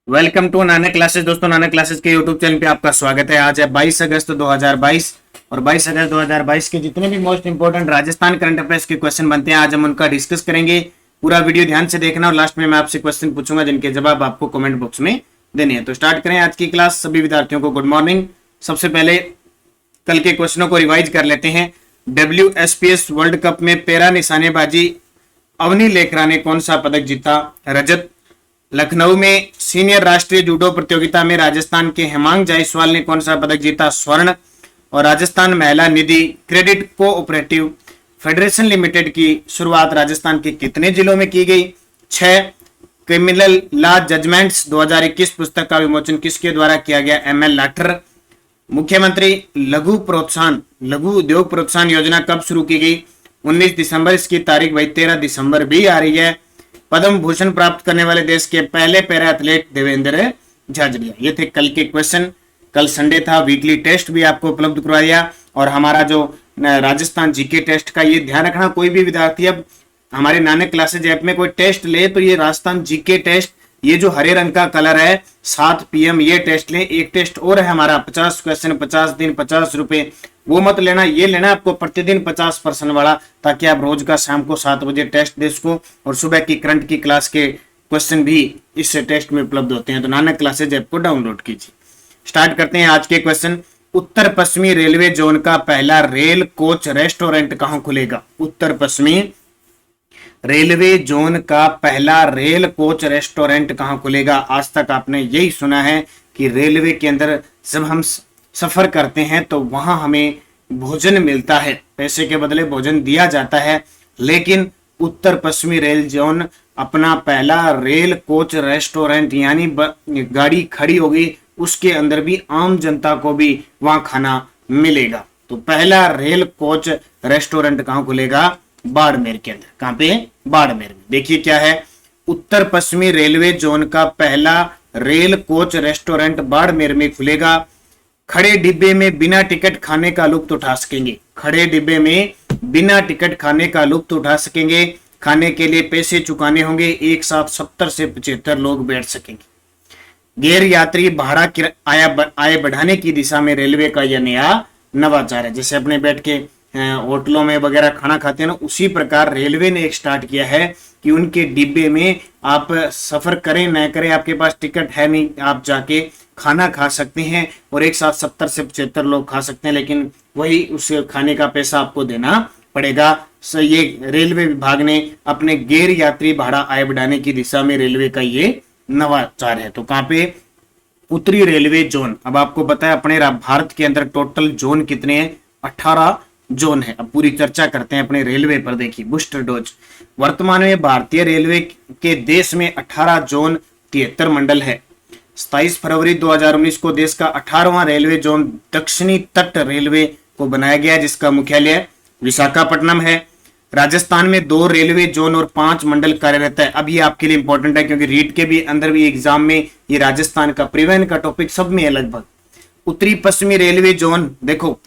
Welcome to Nanak classes. दोस्तों, Nanak classes के YouTube channel पे आपका स्वागत है। आज है 22 अगस्त 2022 और 22 अगस्त 2022 के जितने भी most important Rajasthan current affairs के क्वेश्चन बनते हैं आज हम उनका डिस्कस करेंगे। पूरा वीडियो ध्यान से देखना और लास्ट में मैं आपसे क्वेश्चन पूछूंगा जिनके जवाब आपको कमेंट बॉक्स में देने हैं। तो स्टार्ट करें आज की क्लास। सभी विद्यार्थियों को गुड मॉर्निंग। सबसे पहले कल के क्वेश्चनों को रिवाइज कर लेते हैं। WSPS वर्ल्ड कप में पैरा निशानेबाजी अवनी लेखरा ने कौन सा पदक जीता? रजत। लखनऊ में सीनियर राष्ट्रीय जूडो प्रतियोगिता में राजस्थान के हेमांग जायसवाल ने कौन सा पदक जीता? स्वर्ण। और राजस्थान महिला निधि क्रेडिट कोऑपरेटिव फेडरेशन लिमिटेड की शुरुआत राजस्थान के कितने जिलों में की गई? 6। क्रिमिनल लॉ जजमेंट्स 2021 पुस्तक का विमोचन किसके द्वारा किया गया? ML लाठर। मुख्यमंत्री लघु उद्योग प्रोत्साहन योजना कब शुरू की गई? 19 दिसंबर। इसकी तारीख वही 13 दिसंबर भी आ रही है। पद्म भूषण प्राप्त करने वाले देश के पहले पैरा एथलीट देवेंद्र झाझड़िया। ये थे कल के क्वेश्चन। कल संडे था, वीकली टेस्ट भी आपको उपलब्ध करवा दिया। और हमारा जो राजस्थान जीके टेस्ट का ये ध्यान रखना, कोई भी विद्यार्थी अब हमारे नानक क्लासेज ऐप में कोई टेस्ट ले तो ये राजस्थान जीके टेस्ट, ये जो हरे रंग का कलर है 7 PM ये टेस्ट ले। एक टेस्ट और है हमारा 50 क्वेश्चन 50 दिन 50 रुपए, वो मत लेना, ये लेना आपको प्रतिदिन 50% वाला, ताकि आप रोज का शाम को 7 बजे टेस्ट दे सको और सुबह की करंट की क्लास के क्वेश्चन भी इस टेस्ट में उपलब्ध होते हैं। तो नानक क्लासेज ऐप को डाउनलोड कीजिए। स्टार्ट करते हैं आज के क्वेश्चन। उत्तर पश्चिमी रेलवे जोन का पहला रेल कोच रेस्टोरेंट कहां खुलेगा? उत्तर पश्चिमी रेलवे जोन का पहला रेल कोच रेस्टोरेंट कहां खुलेगा? आज तक आपने यही सुना है कि रेलवे के अंदर जब हम सफर करते हैं तो वहां हमें भोजन मिलता है, पैसे के बदले भोजन दिया जाता है। लेकिन उत्तर पश्चिमी रेल जोन अपना पहला रेल कोच रेस्टोरेंट, यानी गाड़ी खड़ी होगी उसके अंदर भी आम जनता को भी वहां खाना मिलेगा। तो पहला रेल कोच रेस्टोरेंट कहां खुलेगा? बाड़मेर के अंदर। कहां पे? बाड़मेर में। देखिए क्या है, उत्तर पश्चिमी रेलवे जोन का पहला रेल कोच रेस्टोरेंट बाड़मेर में खुलेगा। खड़े डिब्बे में बिना टिकट खाने का लुत्फ उठा सकेंगे। खड़े डिब्बे में बिना टिकट खाने का लुत्फ उठा सकेंगे। खाने के लिए पैसे चुकाने होंगे। एक साथ 70 से 75 लोग बैठ सकेंगे। गैर यात्री भाड़ा आय बढ़ाने की दिशा में रेलवे का यह नया नवाचार है। जैसे अपने बैठ के होटलों में वगैरह खाना खाते हैं ना, उसी प्रकार रेलवे ने एक स्टार्ट किया है कि उनके डिब्बे में आप सफर करें न करें, आपके पास टिकट है नहीं, आप जाके खाना खा सकते हैं और एक साथ 70 से 75 लोग खा सकते हैं, लेकिन वही उस खाने का पैसा आपको देना पड़ेगा। ये रेलवे विभाग ने अपने गैर यात्री भाड़ा आय बढ़ाने की दिशा में रेलवे का ये नवाचार है। तो कहां पे? उत्तरी रेलवे जोन। अब आपको पता है अपने भारत के अंदर टोटल जोन कितने हैं? 18 जोन है। अब पूरी चर्चा करते हैं अपने रेलवे पर। देखिए, बूस्टर डोज। वर्तमान में भारतीय रेलवे के देश में 18 जोन 73 मंडल है। 27 फरवरी 2019 को देश का 18वां रेलवे जोन दक्षिणी तट रेलवे को बनाया गया, जिसका मुख्यालय विशाखापट्टनम है। राजस्थान में 2 रेलवे जोन और 5 मंडल कार्यरत है। अब ये आपके लिए इंपॉर्टेंट है क्योंकि रीट के भी अंदर भी एग्जाम में ये राजस्थान का परिवहन का टॉपिक सब में है लगभग। उत्तरी पश्चिमी रेलवे जोन, देखो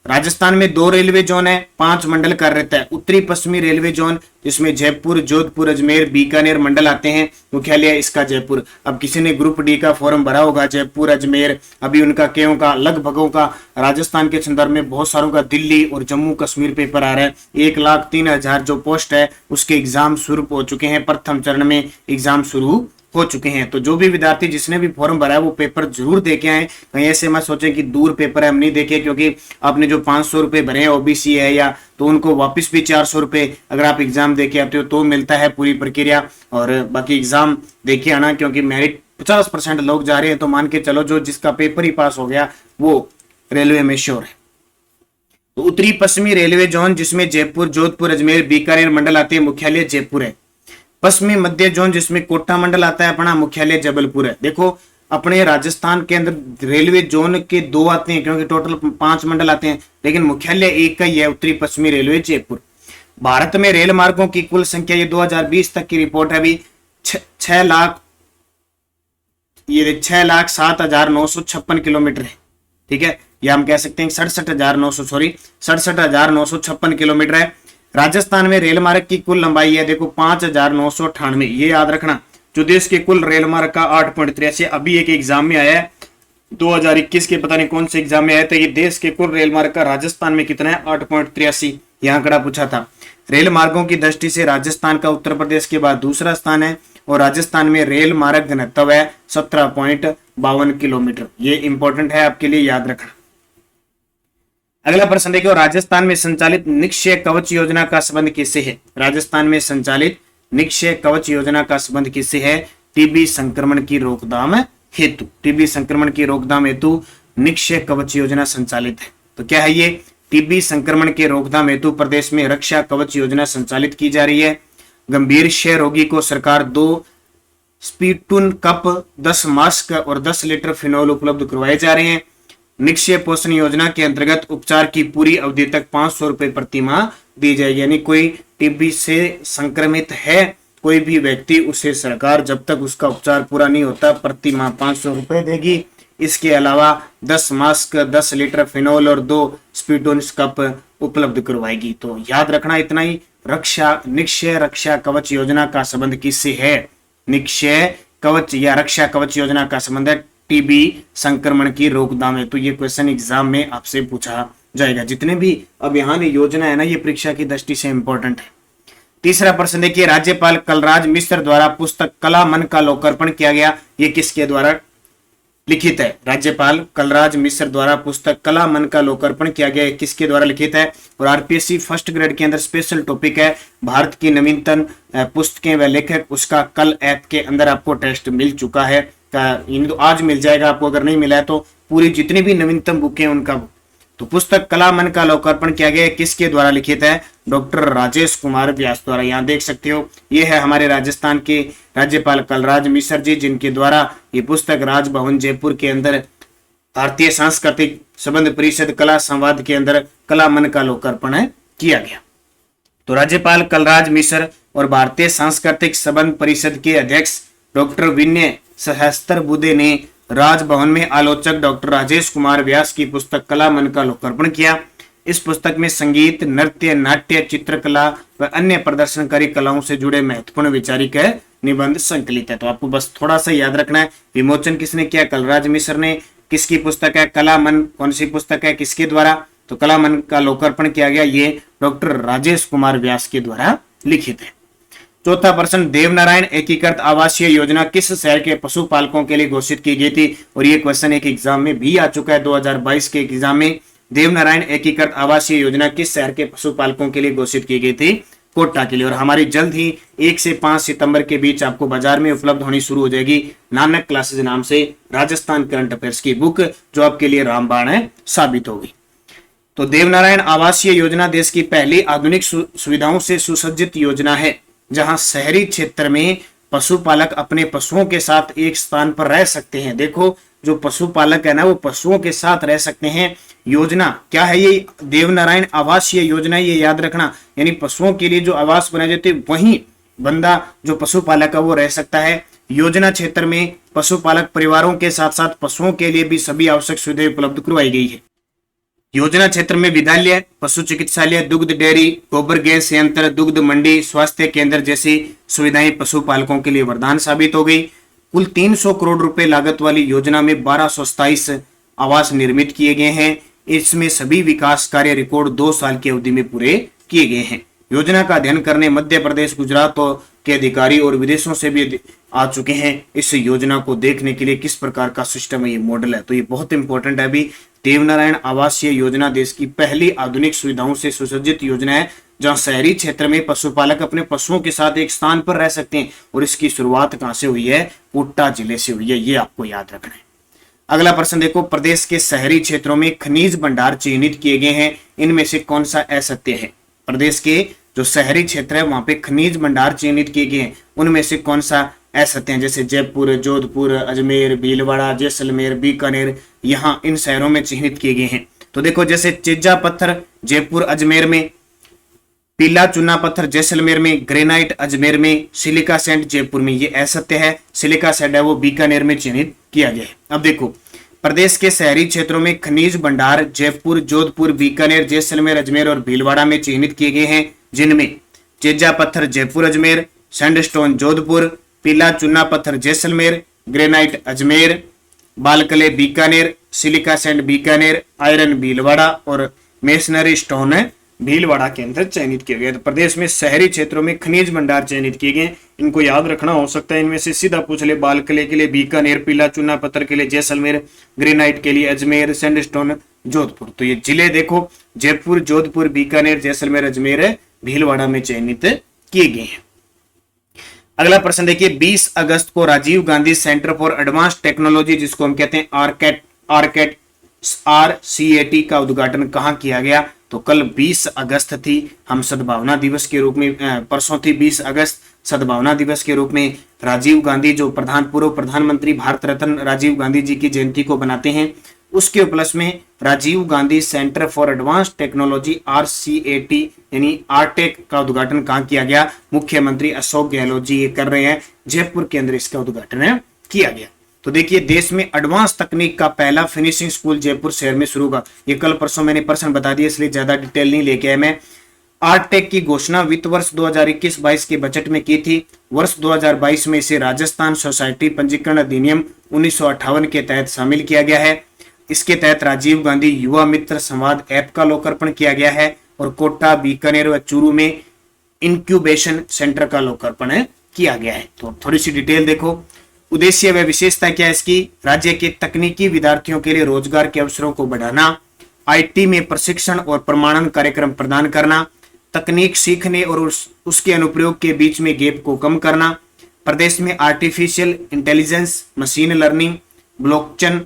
राजस्थान में 2 रेलवे जोन है, 5 मंडल कार्यरत है। उत्तरी पश्चिमी रेलवे जोन जिसमें जयपुर, जोधपुर, अजमेर, बीकानेर मंडल आते हैं, मुख्यालय इसका जयपुर। अब किसी ने ग्रुप डी का फॉर्म भरा होगा, जयपुर, अजमेर, अभी उनका केयों का लगभगों का राजस्थान के संदर्भ में बहुत सारों का दिल्ली और जम्मू कश्मीर पेपर आ रहा है। 1,03,000 जो पोस्ट है उसके एग्जाम शुरू हो चुके हैं, प्रथम चरण में एग्जाम शुरू हो चुके हैं। तो जो भी विद्यार्थी जिसने भी फॉर्म भरा है वो पेपर जरूर देके आए। कहीं ऐसे मत सोचे कि दूर पेपर है हम नहीं देखे, क्योंकि आपने जो 500 रुपए भरे हैं ओबीसी है या, तो उनको वापस भी 400 रुपए अगर आप एग्जाम देके आते हो तो मिलता है पूरी प्रक्रिया। और बाकी एग्जाम देके आना, क्योंकि मेरिट 50% लोग जा रहे हैं, तो मान के चलो जो जिसका पेपर ही पास हो गया वो रेलवे में श्योर है। तो उत्तरी पश्चिमी रेलवे जोन जिसमें जयपुर, जोधपुर, अजमेर, बीकानेर मंडल आते हैं, मुख्यालय जयपुर है। पश्चिमी मध्य जोन जिसमें कोटा मंडल आता है, अपना मुख्यालय जबलपुर है। देखो अपने राजस्थान के अंदर रेलवे जोन के 2 आते हैं क्योंकि टोटल 5 मंडल आते हैं, लेकिन मुख्यालय एक का ही है, उत्तरी पश्चिमी रेलवे जयपुर। भारत में रेल मार्गों की कुल संख्या, ये 2020 तक की रिपोर्ट है, अभी 6,07,956 किलोमीटर है। ठीक है, या हम कह सकते हैं 67,956 किलोमीटर है। राजस्थान में रेल मार्ग की कुल लंबाई है, देखो 5,998, ये याद रखना जो देश के कुल रेल मार्ग का 8.83, अभी एक एग्जाम में आया है 2021 के, पता नहीं कौन से एग्जाम में आया था, ये देश के कुल रेल मार्ग का राजस्थान में कितना है 8.83, यह आंकड़ा पूछा था। रेल मार्गों की दृष्टि से राजस्थान का उत्तर प्रदेश के बाद दूसरा स्थान है और राजस्थान में रेल मार्ग घनत्व है 17.52 किलोमीटर। ये इंपॉर्टेंट है आपके लिए, याद रखना। अगला प्रश्न देखिए, राजस्थान में संचालित निक्षय कवच योजना का संबंध किससे है? राजस्थान में संचालित निक्षय कवच योजना का संबंध किससे है? टीबी संक्रमण की रोकथाम हेतु। टीबी संक्रमण की रोकथाम हेतु निक्षय कवच योजना संचालित है। तो क्या है ये? टीबी संक्रमण के रोकथाम हेतु प्रदेश में रक्षा कवच योजना संचालित की जा रही है। गंभीर क्षय रोगी को सरकार 2 स्पीटून कप, 10 मास्क और 10 लीटर फिनोल उपलब्ध करवाए जा रहे हैं। निक्षय पोषण योजना के अंतर्गत उपचार की पूरी अवधि तक 500 रुपए प्रति माह दी जाएगी। यानी कोई टीबी से संक्रमित है कोई भी व्यक्ति, उसे सरकार जब तक उसका उपचार पूरा नहीं होता प्रति माह 500 रुपए देगी। इसके अलावा 10 मास्क, 10 लीटर फिनोल और 2 स्पीटून कप उपलब्ध करवाएगी। तो याद रखना इतना ही। निक्षय रक्षा कवच योजना का संबंध किससे है? निक्षय कवच या रक्षा कवच योजना का संबंध है टीबी संक्रमण की रोकथाम है। तो ये क्वेश्चन एग्जाम में आपसे पूछा जाएगा। जितने भी अब यहाँ योजना है ना, ये परीक्षा की दृष्टि से इंपॉर्टेंट है। तीसरा प्रश्न देखिए, राज्यपाल कलराज मिश्र द्वारा पुस्तक कला मन का लोकार्पण किया गया, ये किसके द्वारा लिखित है? राज्यपाल कलराज मिश्र द्वारा पुस्तक कला मन का लोकार्पण किया गया, किसके द्वारा लिखित है? और आरपीएससी फर्स्ट ग्रेड के अंदर स्पेशल टॉपिक है भारत की नवीनतम पुस्तकें व लेखक। उसका कल ऐप के अंदर आपको टेस्ट मिल चुका है, तो आज मिल जाएगा आपको, अगर नहीं मिला है तो पूरी जितनी भी नवीनतम बुक है उनका। तो पुस्तक कला मन का लोकार्पण किया गया, किसके द्वारा लिखित है? डॉक्टर राजेश कुमार व्यास द्वारा। यहाँ देख सकते हो, ये है हमारे राजस्थान के राज्यपाल कलराज मिश्र जी, जिनके द्वारा ये पुस्तक राजभवन जयपुर के अंदर भारतीय सांस्कृतिक संबंध परिषद कला संवाद के अंदर कला मन का लोकार्पण किया गया। तो राज्यपाल कलराज मिश्र और भारतीय सांस्कृतिक संबंध परिषद के अध्यक्ष डॉक्टर विनय सहस्त्रबुद्धे ने राजभवन में आलोचक डॉक्टर राजेश कुमार व्यास की पुस्तक कला मन का लोकार्पण किया। इस पुस्तक में संगीत, नृत्य, नाट्य, चित्रकला व अन्य प्रदर्शनकारी कलाओं से जुड़े महत्वपूर्ण वैचारिक निबंध संकलित है। तो आपको बस थोड़ा सा याद रखना है, विमोचन किसने किया? कलराज मिश्र ने। किसकी पुस्तक है? कला मन। कौन सी पुस्तक है, किसके द्वारा? तो कला मन का लोकार्पण किया गया, ये डॉक्टर राजेश कुमार व्यास के द्वारा लिखित है। चौथा प्रश्न, देवनारायण एकीकृत आवासीय योजना किस शहर के पशुपालकों के लिए घोषित की गई थी? और ये क्वेश्चन एक एग्जाम में भी आ चुका है 2022 के एग्जाम में। देवनारायण एकीकृत आवासीय योजना किस शहर के पशुपालकों के लिए घोषित की गई थी? कोटा के लिए। और हमारी जल्द ही 1 से 5 सितंबर के बीच आपको बाजार में उपलब्ध होनी शुरू हो जाएगी नानक क्लासेज नाम से राजस्थान करंट अफेयर्स की बुक, जो आपके लिए रामबाण साबित होगी। तो देवनारायण आवासीय योजना देश की पहली आधुनिक सुविधाओं से सुसज्जित योजना है, जहां शहरी क्षेत्र में पशुपालक अपने पशुओं के साथ एक स्थान पर रह सकते हैं। देखो, जो पशुपालक है ना, वो पशुओं के साथ रह सकते हैं। योजना क्या है? ये देवनारायण आवासीय योजना, ये याद रखना। यानी पशुओं के लिए जो आवास बनाए जाते, वहीं बंदा जो पशुपालक है वो रह सकता है। योजना क्षेत्र में पशुपालक परिवारों के साथ साथ पशुओं के लिए भी सभी आवश्यक सुविधाएं उपलब्ध करवाई गई है। योजना क्षेत्र में विद्यालय, पशु चिकित्सालय, दुग्ध डेयरी, गोबर गैस संयंत्र, दुग्ध मंडी, स्वास्थ्य केंद्र जैसी सुविधाएं पशुपालकों के लिए वरदान साबित हो गई। कुल 300 करोड़ रुपए लागत वाली योजना में 1227 आवास निर्मित किए गए हैं। इसमें सभी विकास कार्य रिकॉर्ड 2 साल की अवधि में पूरे किए गए हैं। योजना का अध्ययन करने मध्य प्रदेश, गुजरात के अधिकारी और विदेशों से भी आ चुके हैं। इस योजना को देखने के लिए किस प्रकार का सिस्टम है, ये मॉडल है, तो ये बहुत इंपॉर्टेंट है। अभी देवनारायण आवासीय योजना देश की पहली आधुनिक सुविधाओं से सुसज्जित योजना है, जहां शहरी क्षेत्र में पशुपालक अपने पशुओं के साथ एक स्थान पर रह सकते हैं। और इसकी शुरुआत कहां से हुई है? कोटा जिले से हुई है, ये आपको याद रखना है। अगला प्रश्न देखो, प्रदेश के शहरी क्षेत्रों में खनिज भंडार चिन्हित किए गए हैं, इनमें से कौन सा असत्य है? प्रदेश के जो शहरी क्षेत्र है वहां पे खनिज भंडार चिन्हित किए गए हैं, उनमें से कौन सा असत्य है? जैसे जयपुर, जोधपुर, अजमेर, भीलवाड़ा, जैसलमेर, बीकानेर, यहाँ इन शहरों में चिन्हित किए गए हैं। तो देखो, जैसे चिज्जा पत्थर जयपुर अजमेर में, पीला चूना पत्थर जैसलमेर में, ग्रेनाइट अजमेर में, सिलिका सैंड जयपुर में, ये असत्य है। सिलिका सैंड है वो बीकानेर में चिन्हित किया गया है। अब देखो, प्रदेश के शहरी क्षेत्रों में खनिज भंडार जयपुर, जोधपुर, बीकानेर, जैसलमेर, अजमेर और भीलवाड़ा में चिन्हित किए गए हैं, जिनमें चिज्जा पत्थर जयपुर अजमेर, सैंडस्टोन जोधपुर, पीला चूना पत्थर Jaisalmer, granite Ajmer, ball clay Bikaner, silica sand Bikaner, iron Bhilwara और मेसनरी स्टोन भीलवाड़ा के अंदर चयनित किए गए। तो प्रदेश में शहरी क्षेत्रों में खनिज भंडार चयनित किए गए, इनको याद रखना हो सकता है। इनमें से सीधा पूछ ले, बालकले के लिए बीकानेर, पीला चूना पत्थर के लिए जैसलमेर, ग्रेनाइट के लिए अजमेर, सैंडस्टोन जोधपुर। तो ये जिले देखो, जयपुर, जोधपुर, बीकानेर, जैसलमेर, अजमेर, भीलवाड़ा में चयनित किए गए हैं। अगला प्रश्न देखिए, 20 अगस्त को Rajiv Gandhi centre for advance technology, जिसको हम कहते हैं आरकेट RCAT का उद्घाटन कहां किया गया? तो कल 20 अगस्त थी, हम सद्भावना दिवस के रूप में, परसों थी 20 अगस्त, सद्भावना दिवस के रूप में राजीव गांधी जो पूर्व प्रधानमंत्री भारत रत्न राजीव गांधी जी की जयंती को बनाते हैं, उसके उपलक्ष्य में Rajiv Gandhi centre for advance technology RCAT यानी आरटेक का उद्घाटन कहां किया गया? मुख्यमंत्री अशोक गहलोत जी ये कर रहे हैं, जयपुर के अंदर इसका उद्घाटन किया गया। तो देखिए, देश में एडवांस तकनीक का पहला फिनिशिंग स्कूल जयपुर शहर में शुरू होगा। ये कल परसों मैंने प्रश्न बता दिया, इसलिए ज्यादा डिटेल नहीं लेके आया मैं। आरटेक की घोषणा वित्त वर्ष 2021-22 के बजट में की थी। वर्ष 2022 में इसे राजस्थान सोसाइटी पंजीकरण अधिनियम 1958 के तहत शामिल किया गया है। इसके तहत राजीव गांधी युवा मित्र संवाद ऐप का लोकार्पण किया गया है और कोटा, बीकानेर व चूरू में इंक्यूबेशन सेंटर का लोकार्पण किया गया है। तो थोड़ी सी डिटेल देखो, उद्देश्य व विशेषता क्या है इसकी? राज्य के तकनीकी विद्यार्थियों के लिए रोजगार के अवसरों को बढ़ाना, IT में प्रशिक्षण और प्रमाणन कार्यक्रम प्रदान करना, तकनीक सीखने और उसके अनुप्रयोग के बीच में गैप को कम करना, प्रदेश में artificial intelligence, machine learning, blockchain,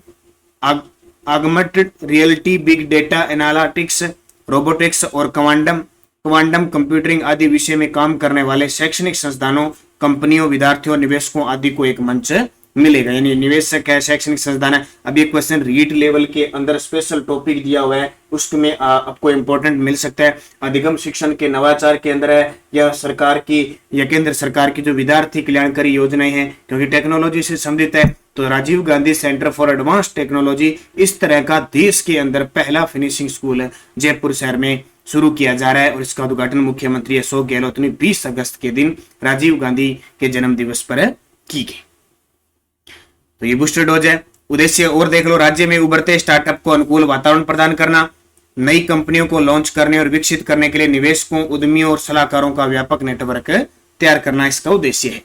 augmented reality, big data analytics, robotics और क्वांटम कंप्यूटिंग आदि विषय में काम करने वाले शैक्षणिक संस्थानों, कंपनियों, विद्यार्थियों, निवेशकों आदि को एक मंच मिलेगा। यानी निवेशक है, शैक्षणिक संस्थान है। अब ये क्वेश्चन रीट लेवल के अंदर स्पेशल टॉपिक दिया हुआ है, उसमें आपको इंपॉर्टेंट मिल सकता है। अधिगम शिक्षण के नवाचार के अंदर है, या सरकार की या केंद्र सरकार की जो विद्यार्थी कल्याणकारी योजनाएं हैं, क्योंकि टेक्नोलॉजी से संबंधित है। तो Rajiv Gandhi centre for advance technology इस तरह का देश के अंदर पहला फिनिशिंग स्कूल जयपुर शहर में शुरू किया जा रहा है और इसका उद्घाटन मुख्यमंत्री अशोक गहलोत ने 20 अगस्त के दिन राजीव गांधी के जन्म दिवस पर की गई। तो ये बूस्टर डोज है। उद्देश्य और देख लो, राज्य में उभरते स्टार्टअप को अनुकूल वातावरण प्रदान करना, नई कंपनियों को लॉन्च करने और विकसित करने के लिए निवेशकों, उद्यमियों और सलाहकारों का व्यापक नेटवर्क तैयार करना इसका उद्देश्य है।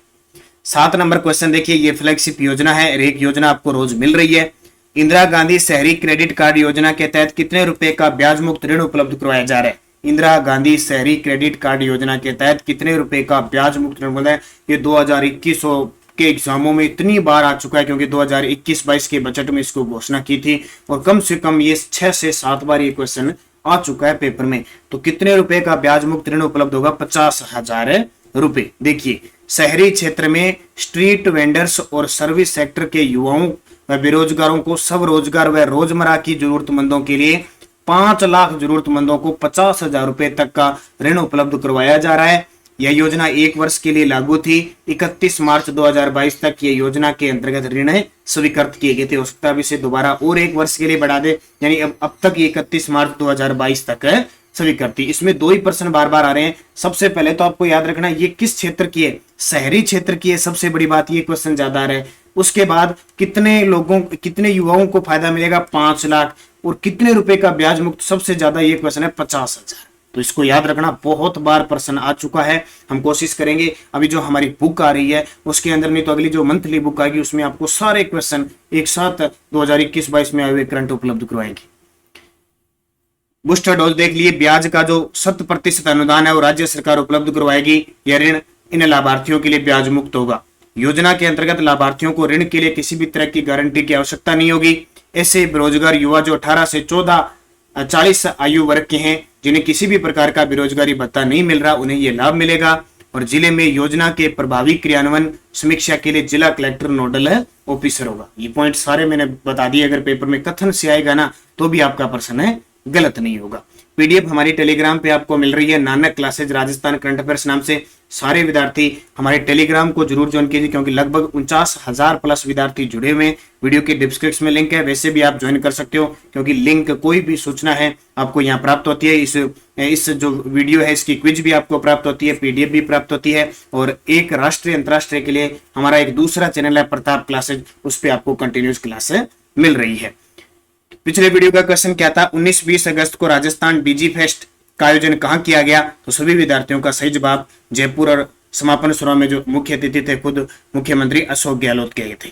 7 नंबर क्वेश्चन देखिए, ये फ्लैगशिप योजना है और एक योजना आपको रोज मिल रही है। इंदिरा गांधी शहरी क्रेडिट कार्ड योजना के तहत कितने रुपए का ब्याज मुक्त ऋण उपलब्ध करवाया जा रहा है? इंदिरा गांधी शहरी क्रेडिट कार्ड योजना के तहत कितने रुपए का ब्याज मुक्त ऋण मिला है? ये 2021 के एग्जामों में इतनी बार आ चुका है, क्योंकि 2021-22 के बजट में इसको घोषणा की थी और कम से कम ये 6 से 7 बार ये क्वेश्चन आ चुका है पेपर में। तो कितने रुपए का ब्याज मुक्त ऋण उपलब्ध होगा? 50,000 रुपए। देखिए, शहरी क्षेत्र में स्ट्रीट वेंडर्स और सर्विस सेक्टर के युवाओं व बेरोजगारों को सब रोजगार व रोजमर्रा की जरूरतमंदों के लिए 5 लाख जरूरतमंदों को 50,000 रुपए तक का ऋण उपलब्ध करवाया जा रहा है। यह योजना 1 वर्ष के लिए लागू थी। 31 मार्च 2022 तक ये योजना के अंतर्गत ऋण स्वीकृत किए गए थे। हो सकता है इसे दोबारा और 1 वर्ष के लिए बढ़ा दे, यानी अब तक ये 31 मार्च 2022 तक स्वीकृत थी। इसमें 2 ही प्रश्न बार बार आ रहे हैं। सबसे पहले तो आपको याद रखना ये किस क्षेत्र की है? शहरी क्षेत्र की है। सबसे बड़ी बात, ये क्वेश्चन ज्यादा आ रहा है। उसके बाद कितने युवाओं को फायदा मिलेगा? 5 लाख। और कितने रुपए का ब्याज मुक्त? सबसे ज्यादा ये क्वेश्चन है 50,000। तो इसको याद रखना, बहुत बार प्रश्न आ चुका है। हम कोशिश करेंगे अभी जो हमारी बुक आ रही है उसके अंदर, नहीं तो अगली जो मंथली बुक आएगी उसमें आपको सारे क्वेश्चन एक साथ 2021-22 में आए हुए करंट उपलब्ध करवाएंगे। बूस्टर डोज देख लिए, ब्याज का जो 100% अनुदान है वो राज्य सरकार उपलब्ध करवाएगी। यह ऋण इन लाभार्थियों के लिए ब्याज मुक्त होगा। योजना के अंतर्गत लाभार्थियों को ऋण के लिए किसी भी तरह की गारंटी की आवश्यकता नहीं होगी। ऐसे बेरोजगार युवा जो 18 से 40 आयु वर्ग के हैं, जिन्हें किसी भी प्रकार का बेरोजगारी भत्ता नहीं मिल रहा, उन्हें यह लाभ मिलेगा। और जिले में योजना के प्रभावी क्रियान्वयन समीक्षा के लिए जिला कलेक्टर नोडल ऑफिसर होगा। ये पॉइंट सारे मैंने बता दिए। अगर पेपर में कथन से आएगा ना तो भी आपका प्रश्न गलत नहीं होगा। पीडीएफ हमारी टेलीग्राम पे आपको मिल रही है, Nanak classes Rajasthan current affairs नाम से। सारे विद्यार्थी हमारे टेलीग्राम को जरूर ज्वाइन कीजिए, क्योंकि लगभग 49,000 प्लस विद्यार्थी जुड़े हुए हैं। वीडियो के डिस्क्रिप्शन में लिंक है, वैसे भी आप ज्वाइन कर सकते हो, क्योंकि लिंक कोई भी सूचना है आपको यहाँ प्राप्त होती है। इस जो वीडियो है इसकी क्विज भी आपको प्राप्त होती है, पीडीएफ भी प्राप्त होती है, और एक राष्ट्रीय अंतरराष्ट्रीय के लिए हमारा एक दूसरा चैनल है प्रताप क्लासेज, उस पर आपको कंटिन्यूस क्लास मिल रही है। पिछले वीडियो का क्वेश्चन क्या था, 19-20 अगस्त को राजस्थान डीजी फेस्ट का आयोजन कहां किया गया? तो सभी विद्यार्थियों का सही जवाब जयपुर, और समापन समारोह में जो मुख्य अतिथि थे खुद मुख्यमंत्री अशोक गहलोत गए थे।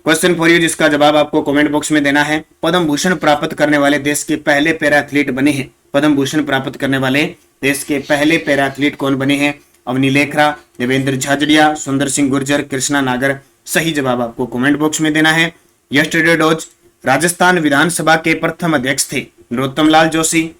क्वेश्चन फॉर यू, जिसका जवाब आपको कमेंट बॉक्स में देना है। पद्म भूषण प्राप्त करने वाले देश के पहले पैरा एथलीट बने हैं। पद्म भूषण प्राप्त करने वाले देश के पहले पैरा एथलीट कौन बने हैं? अवनी लेखरा, देवेंद्र झाझड़िया, सुंदर सिंह गुर्जर, कृष्णा नागर। सही जवाब आपको कमेंट बॉक्स में देना है। यस्टरडे डॉज राजस्थान विधानसभा के प्रथम अध्यक्ष थे नरोत्तम लाल जोशी,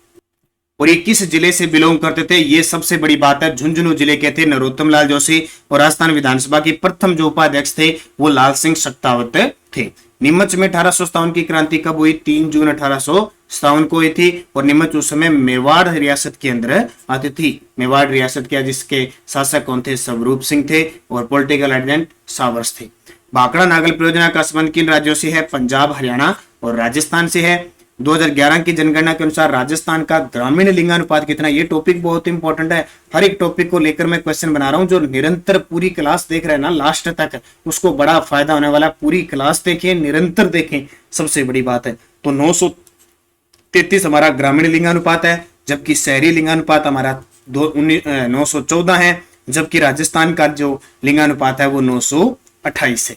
और ये किस जिले से बिलोंग करते थे? ये सबसे बड़ी बात है, झुंझुनू जिले के थे नरोत्तम लाल जोशी, और राजस्थान विधानसभा के प्रथम जो उपाध्यक्ष थे वो लाल सिंह शक्तावत थे। नीमच में 1857 की क्रांति कब हुई? 3 जून 1857 को हुई थी, और नीमच उस समय मेवाड़ रियासत के अंदर आती थी। मेवाड़ रियासत के जिसके शासक कौन थे? स्वरूप सिंह थे, और पॉलिटिकल एजेंट सावरस थे। भाखड़ा नागल परियोजना का संबंध किन राज्यों से है? पंजाब, हरियाणा और राजस्थान से है। 2011 की जनगणना के अनुसार राजस्थान का ग्रामीण लिंगानुपात कितना? ये टॉपिक बहुत इंपॉर्टेंट है। हर एक टॉपिक को लेकर मैं क्वेश्चन बना रहा हूं। जो निरंतर पूरी क्लास देख रहे हैं ना लास्ट तक, उसको बड़ा फायदा होने वाला। पूरी क्लास देखें, निरंतर देखें, सबसे बड़ी बात है। तो 933 हमारा ग्रामीण लिंगानुपात है, जबकि शहरी लिंगानुपात हमारा 914 है, जबकि राजस्थान का जो लिंगानुपात है वो 928 है।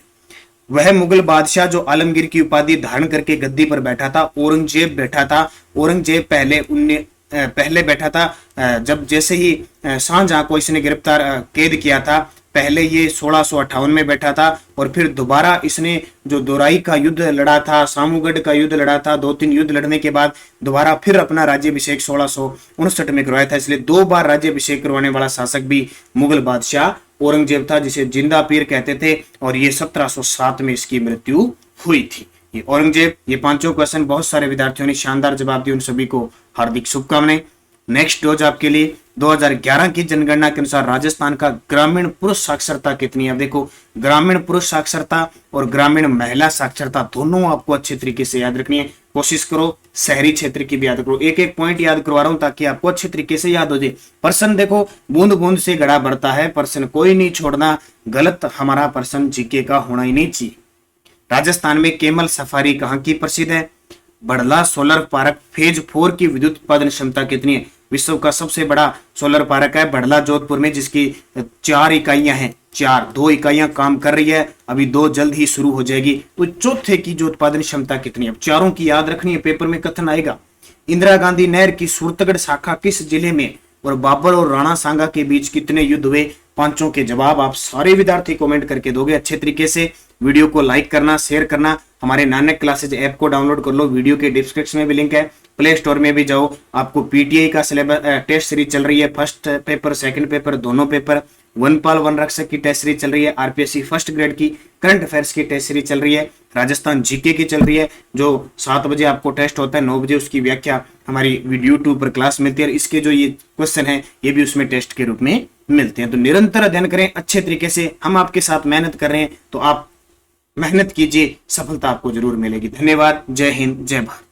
वह मुगल बादशाह जो आलमगीर की उपाधि धारण करके गद्दी पर बैठा था, औरंगजेब बैठा था। औरंगजेब पहले बैठा था जब जैसे ही शाहजहां को इसने गिरफ्तार कैद किया था। पहले ये 1658 में बैठा था, और फिर दोबारा इसने जो दोराई का युद्ध लड़ा था, सामूगढ़ का युद्ध लड़ा था, 2-3 युद्ध लड़ने के बाद दोबारा फिर अपना राज्याभिषेक 1659 में करवाया था। इसलिए 2 बार राज्याभिषेक करवाने वाला शासक भी मुगल बादशाह औरंगजेब था, जिसे जिंदा पीर कहते थे, और ये 1707 में इसकी मृत्यु हुई थी। ये औरंगजेब। ये 5 क्वेश्चन बहुत सारे विद्यार्थियों ने शानदार जवाब दिए, उन सभी को हार्दिक शुभकामनाएं। नेक्स्ट डोज आपके लिए 2011 की जनगणना के अनुसार राजस्थान का ग्रामीण पुरुष साक्षरता कितनी है? देखो, ग्रामीण पुरुष साक्षरता और ग्रामीण महिला साक्षरता दोनों आपको अच्छे तरीके से याद रखनी है। कोशिश करो शहरी क्षेत्र की भी याद करो। एक एक पॉइंट याद करवा रहा हूं ताकि आपको अच्छे तरीके से याद हो जाए। प्रश्न देखो, बूंद बूंद से घड़ा बढ़ता है, प्रश्न कोई नहीं छोड़ना। गलत हमारा प्रश्न जीके का होना ही नहीं चाहिए। राजस्थान में कैमल सफारी कहाँ की प्रसिद्ध है? बड़ला सोलर पार्क फेज 4 की विद्युत उत्पादन क्षमता कितनी है? विश्व का सबसे बड़ा सोलर पार्क है बड़ला जोधपुर में, जिसकी 4 इकाइयां हैं। 2 इकाइयां काम कर रही है, अभी 2 जल्द ही शुरू हो जाएगी। तो चौथे की जो उत्पादन क्षमता कितनी है? अब चारों की याद रखनी है, पेपर में कथन आएगा। इंदिरा गांधी नहर की सूरतगढ़ शाखा किस जिले में? और बाबर और राणा सांगा के बीच कितने युद्ध हुए? 5 के जवाब आप सारे विद्यार्थी कमेंट करके दोगे अच्छे तरीके से। वीडियो को लाइक करना, शेयर करना। हमारे नानक क्लासेज ऐप को डाउनलोड कर लो, वीडियो के डिस्क्रिप्शन में भी लिंक है। प्ले स्टोर में भी जाओ। आपको पीटीआई का सिलेबस टेस्ट सीरीज चल रही है, फर्स्ट पेपर सेकंड पेपर दोनों पेपर। वनपाल वन रक्षक की टेस्ट सीरीज चल रही है, आरपीएससी फर्स्ट ग्रेड की करंट अफेयर्स की टेस्ट सीरीज चल रही है, राजस्थान जीके की चल रही है। जो 7 बजे आपको टेस्ट होता है, 9 बजे उसकी व्याख्या हमारी यूट्यूब पर क्लास मिलती है। इसके जो ये क्वेश्चन है ये भी उसमें टेस्ट के रूप में मिलते हैं। तो निरंतर अध्ययन करें अच्छे तरीके से। हम आपके साथ मेहनत कर रहे हैं, तो आप मेहनत कीजिए, सफलता आपको जरूर मिलेगी। धन्यवाद। जय हिंद, जय भारत।